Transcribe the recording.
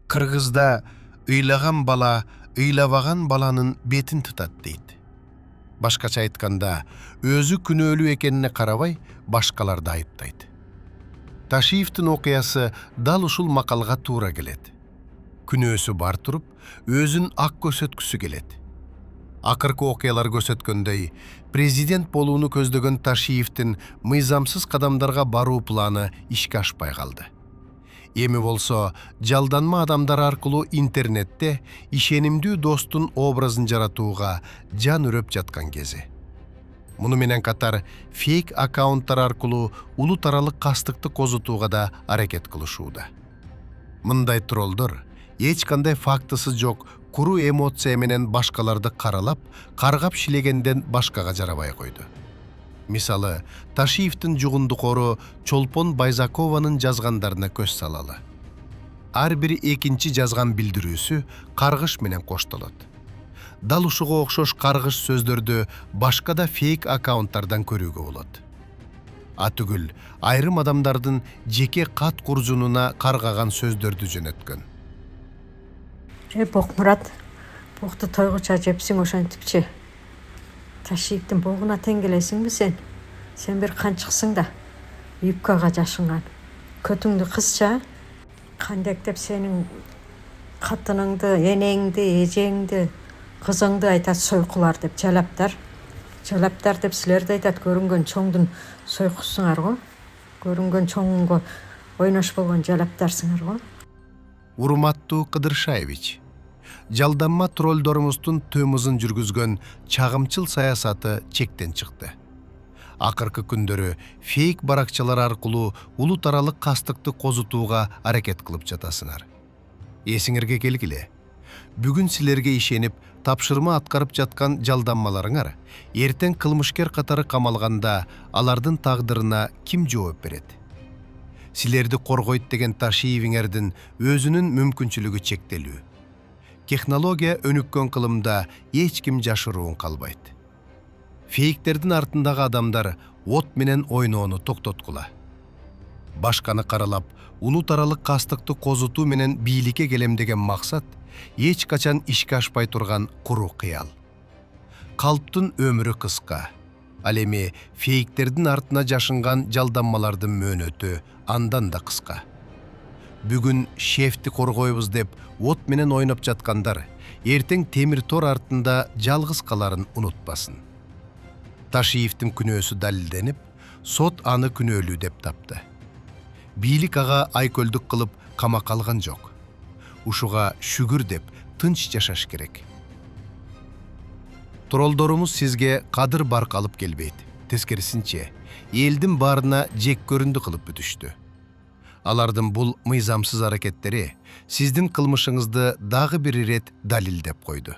Кыргызда ыйлаган бала ыйлабаган баланын бетин тутат дейт. Башкача айтканда, өзү күнөөлүү экенине карабай, башкаларды айыптайт. Ташиевдин окуясы дал ушул макалга туура келет. Күнөөсү бар туруп, өзүн ак көрсөткүсү келет. Акыркы окуялар көрсөткөндөй, президент болууну көздөгөн Ташиевдин мыйзамсыз кадамдарга баруу планы ишке ашпай калды. Эми болсо, жалданма адамдар аркылуу интернетте ишенимдүү достун образын жаратууга жан үрөп жаткан кези. Муну менен катар фейк аккаунттар аркылуу улут аралык кастыкты козутууга да аракет кылышууда. Мындай троллдор эч кандай фактысы жок куру эмоция менен башкаларды каралап, каргап шилегенден башкага жарабай койду. Мисалы, Ташиевдин жугундукору Чолпон Байзакованын жазгандарына көз салалы. Ар бир экинчи жазган билдирүүсү каргыш менен коштолот. Дал ушуга окшош каргыш сөздөрдү башка да фейк аккаунттардан көрүүгө болот. Атүгүл айрым адамдардын жеке кат куржунуна каргаган сөздөрдү жөнөткөн. Бокмурат, боқты тойгуча жепсиң ошентипчи. Ташиевдин богуна тең келесиңби сен? Сен бир канчыксың да, юбкага жашынган. Көтүңдү кысча, кандек деп сенин катыныңды, энеңди, эжеңди, кызыңды айтат сойкулар деп жалаптар. Жалаптар деп силерди айтат, көрүнгөн чоңдун сойкусуңар го. Көрүнгөн чоңго ойнош болгон жалаптарсыңар го. Урматтуу Кыдыршаевич, жалданма троллдорумуздун тымызын жүргүзгөн чагымчыл саясаты чектен чыкты. Акыркы күндөрү фейк баракчалар аркылуу улут аралык кастыкты козутууга аракет кылып жатасыңар. Эсиңерге келгиле. Бүгүн силерге ишенип, тапшырма аткарып жаткан жалданмаларыңар эртең кылмышкер катары камалганда алардын тагдырына ким жооп берет? Силерди коргойт деген Ташиевиңердин өзүнүн мүмкүнчүлүгү чектелүү. Технология өнүккөн кылымда эч ким жашыруун калбайт. Фейктердин артындагы адамдар от менен ойноону токтоткула. Башканы каралап, улут аралык кастыкты козутуу менен бийликке келем деген максат эч качан ишке ашпай турган куру кыял. Калптын өмүрү кыска. Ал эми фейктердин артына жашынган жалданмалардын мөөнөтү андан да кыска. Бүгүн шефти коргойбуз деп от менен ойноп жаткандар эртең темир тор артында жалгыз каларын унутпасын. Ташиевдин күнөөсү далилденип, сот аны күнөөлүү деп тапты. Бийлик ага айкөлдүк кылып камакка алган жок. Ушуга шүгүр деп тынч жашаш керек. Троллдорумуз сизге кадыр барк алып келбейт. Тескерисинче, элдин баарына жек көрүндү кылып бүтүштү. Алардын бул мыйзамсыз аракеттери сиздин кылмышыңызды дагы бир ирет далилдеп койду.